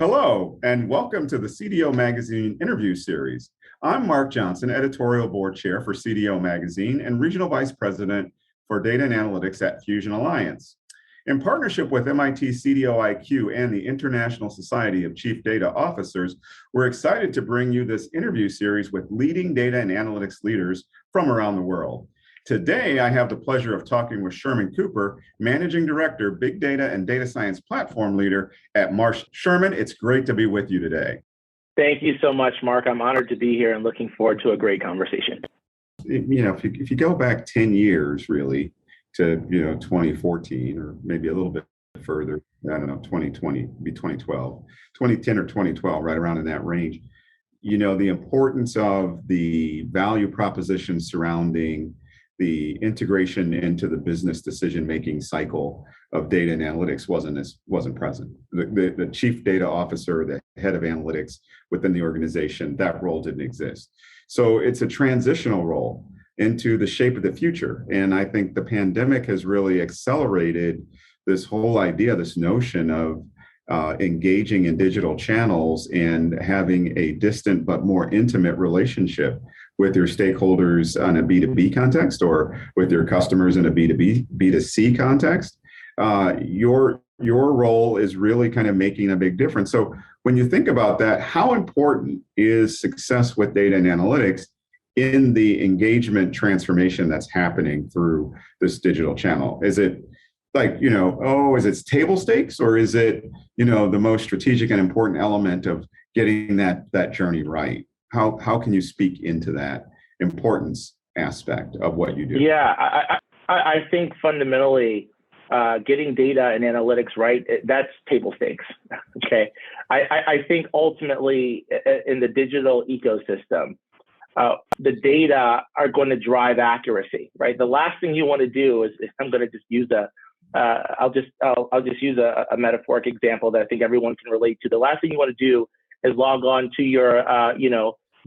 Hello, and welcome to the CDO Magazine interview series. I'm Mark Johnson, editorial board chair for CDO Magazine and regional vice president for data and analytics at Fusion Alliance. In partnership with MIT CDO IQ and the International Society of Chief Data Officers, we're excited to bring you this interview series with leading data and analytics leaders from around the world. Today, I have the pleasure of talking with Sherman Cooper, Managing Director, Big Data and Data Science Platform Leader at Marsh. Sherman, it's great to be with you today. Thank you so much, Mark. I'm honored to be here and looking forward to a great conversation. If you go back 10 years, really, to 2014, or maybe a little bit further, I don't know, 2020, be 2012, 2010 or 2012, right around in that range, the importance of the value proposition surrounding the integration into the business decision-making cycle of data and analytics wasn't present. The chief data officer, the head of analytics within the organization, that role didn't exist. So it's a transitional role into the shape of the future. And I think the pandemic has really accelerated this whole idea, this notion of engaging in digital channels and having a distant but more intimate relationship with your stakeholders on a B2B context or with your customers in a B2C context. Your role is really kind of making a big difference. So when you think about that, how important is success with data and analytics in the engagement transformation that's happening through this digital channel? Is it like, is it table stakes, or is it, the most strategic and important element of getting that journey right? How can you speak into that importance aspect of what you do? Yeah, I think fundamentally getting data and analytics right, that's table stakes, okay? I think ultimately in the digital ecosystem, the data are going to drive accuracy, right? The last thing you want to do is, I'm going to just use I'll just use a metaphoric example that I think everyone can relate to. The last thing you want to do is log on to your,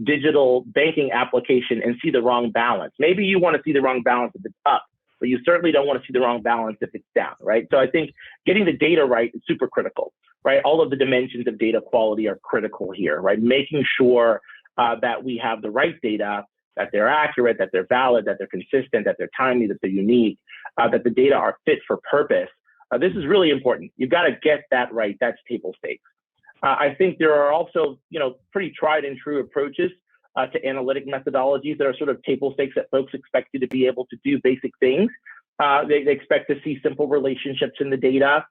digital banking application and see the wrong balance. Maybe you want to see the wrong balance if it's up, but you certainly don't want to see the wrong balance if it's down, right? So I think getting the data right is super critical, right? All of the dimensions of data quality are critical here, right? Making sure that we have the right data, that they're accurate, that they're valid, that they're consistent, that they're timely, that they're unique, that the data are fit for purpose. This is really important. You've got to get that right. That's table stakes. I think there are also, pretty tried and true approaches to analytic methodologies that are sort of table stakes that folks expect you to be able to do basic things. They expect to see simple relationships in the data.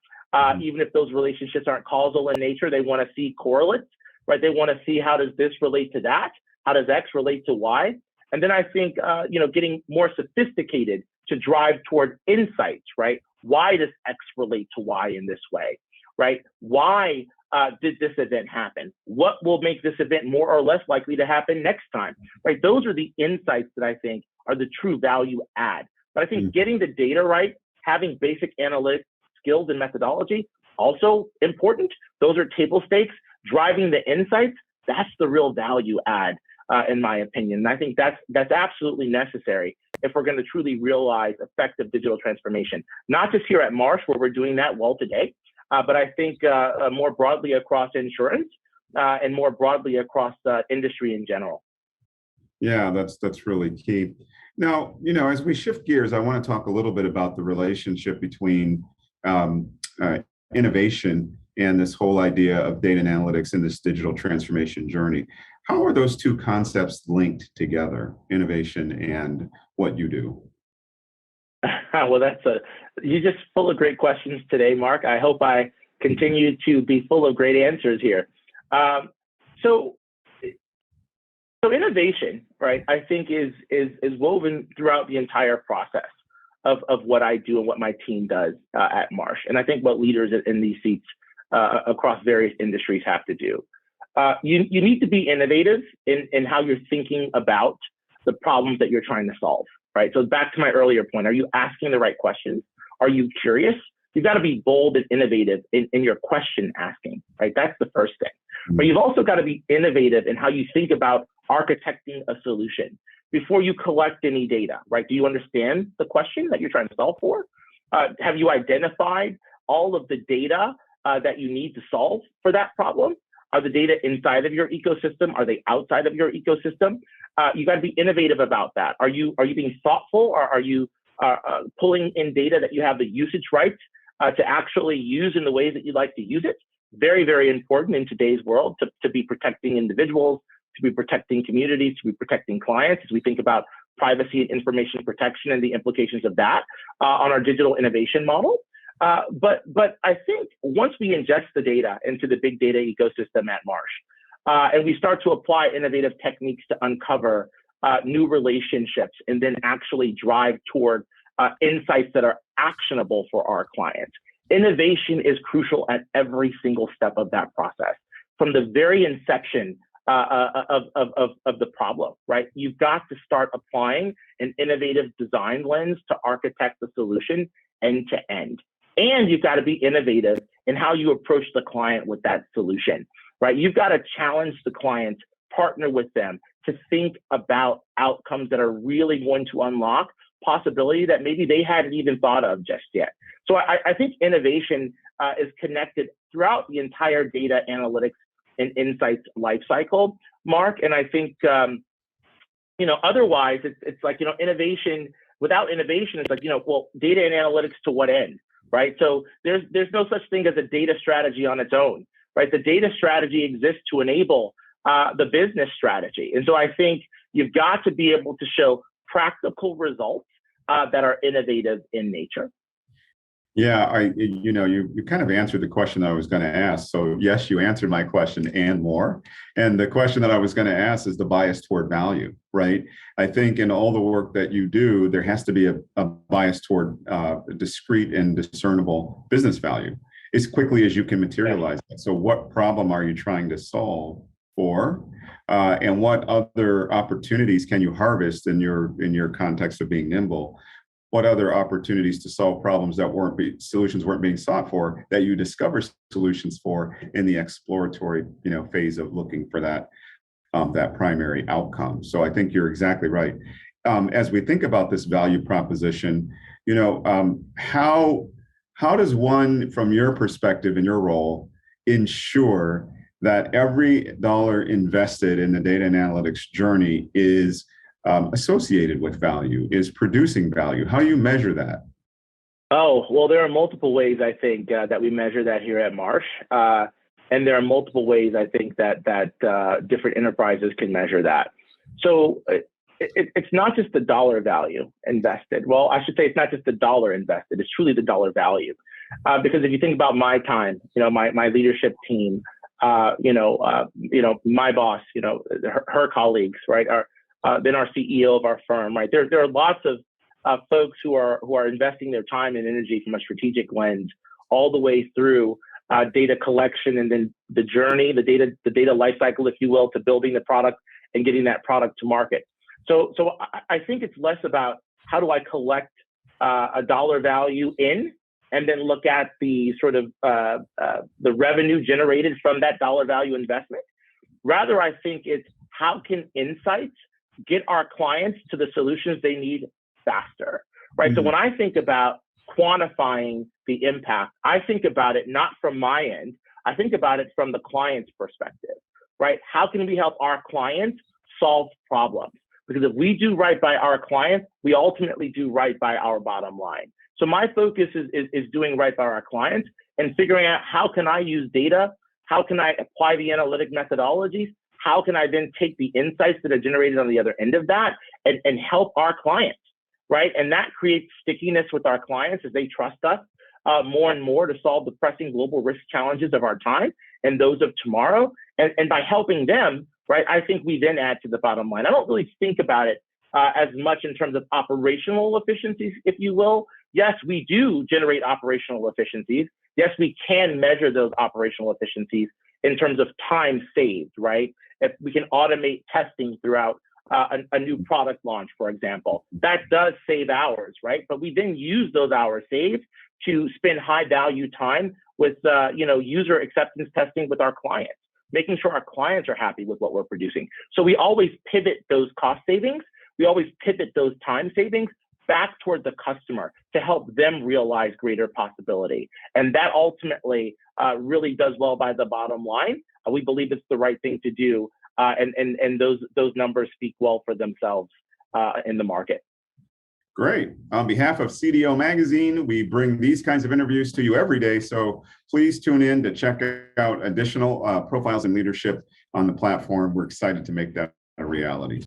Even if those relationships aren't causal in nature, they want to see correlates, right? They want to see, how does this relate to that? How does X relate to Y? And then I think, getting more sophisticated to drive toward insights, right? Why does X relate to Y in this way, right? Why did this event happen? What will make this event more or less likely to happen next time, right? Those are the insights that I think are the true value add. But I think getting the data right, having basic analytic skills and methodology, also important. Those are table stakes. Driving the insights, that's the real value add, in my opinion. And I think that's absolutely necessary if we're going to truly realize effective digital transformation, not just here at Marsh, where we're doing that well today, but I think more broadly across insurance and more broadly across industry in general. Yeah, that's really key. Now, as we shift gears, I want to talk a little bit about the relationship between innovation and this whole idea of data and analytics in this digital transformation journey. How are those two concepts linked together, innovation and what you do? Well, you're just full of great questions today, Mark. I hope I continue to be full of great answers here. So innovation, right, I think is woven throughout the entire process of what I do and what my team does at Marsh. And I think what leaders in these seats across various industries have to do. You need to be innovative in how you're thinking about the problems that you're trying to solve, right? So back to my earlier point, are you asking the right questions? Are you curious? You've got to be bold and innovative in your question asking, right? That's the first thing. But you've also got to be innovative in how you think about architecting a solution before you collect any data, right? Do you understand the question that you're trying to solve for? Have you identified all of the data that you need to solve for that problem? Are the data inside of your ecosystem? Are they outside of your ecosystem? You got to be innovative about that. Are you being thoughtful, or are you pulling in data that you have the usage rights to actually use in the ways that you'd like to use it? Very, very important in today's world to be protecting individuals, to be protecting communities, to be protecting clients as we think about privacy and information protection and the implications of that on our digital innovation model. But I think once we ingest the data into the big data ecosystem at Marsh, and we start to apply innovative techniques to uncover new relationships and then actually drive toward insights that are actionable for our clients, innovation is crucial at every single step of that process. From the very inception of the problem, right? You've got to start applying an innovative design lens to architect the solution end to end. And you've got to be innovative in how you approach the client with that solution, right? You've got to challenge the client, partner with them to think about outcomes that are really going to unlock possibility that maybe they hadn't even thought of just yet. So I think innovation is connected throughout the entire data analytics and insights lifecycle, Mark. And I think, otherwise it's like, innovation, without innovation, it's like, well, data and analytics to what end, right? So there's no such thing as a data strategy on its own, right? The data strategy exists to enable the business strategy. And so I think you've got to be able to show practical results that are innovative in nature. Yeah, you kind of answered the question that I was going to ask. So yes, you answered my question and more. And the question that I was going to ask is the bias toward value, right? I think in all the work that you do, there has to be a bias toward discrete and discernible business value as quickly as you can materialize it. So what problem are you trying to solve for? And what other opportunities can you harvest in your context of being nimble? What other opportunities to solve problems that solutions weren't being sought for, that you discover solutions for in the exploratory phase of looking for that primary outcome. So I think you're exactly right. As we think about this value proposition, how does one, from your perspective and your role, ensure that every dollar invested in the data and analytics journey is associated with value, is producing value? How do you measure that? Oh, well, there are multiple ways, I think, that we measure that here at Marsh. And there are multiple ways, I think, that different enterprises can measure that. So it's not just the dollar value invested. Well, I should say it's not just the dollar invested. It's truly the dollar value. Because if you think about my time, my leadership team, my boss, her colleagues, right, then our CEO of our firm, right? There are lots of folks who are investing their time and energy from a strategic lens all the way through data collection and then the journey, the data life cycle, if you will, to building the product and getting that product to market. So I think it's less about how do I collect a dollar value in and then look at the sort of the revenue generated from that dollar value investment. Rather, I think it's how can insights get our clients to the solutions they need faster, right? Mm-hmm. So when I think about quantifying the impact, I think about it not from my end, I think about it from the client's perspective, right? How can we help our clients solve problems? Because if we do right by our clients, we ultimately do right by our bottom line. So my focus is doing right by our clients and figuring out how can I use data, how can I apply the analytic methodologies, how can I then take the insights that are generated on the other end of that and help our clients, right? And that creates stickiness with our clients as they trust us more and more to solve the pressing global risk challenges of our time and those of tomorrow. And by helping them, right, I think we then add to the bottom line. I don't really think about it as much in terms of operational efficiencies, if you will. Yes, we do generate operational efficiencies. Yes, we can measure those operational efficiencies in terms of time saved, right? If we can automate testing throughout a new product launch, for example, that does save hours, right? But we then use those hours saved to spend high value time with, user acceptance testing with our clients, making sure our clients are happy with what we're producing. So we always pivot those cost savings. We always pivot those time savings back toward the customer to help them realize greater possibility. And that ultimately really does well by the bottom line. We believe it's the right thing to do. And those numbers speak well for themselves in the market. Great. On behalf of CDO Magazine, we bring these kinds of interviews to you every day. So please tune in to check out additional profiles in leadership on the platform. We're excited to make that a reality.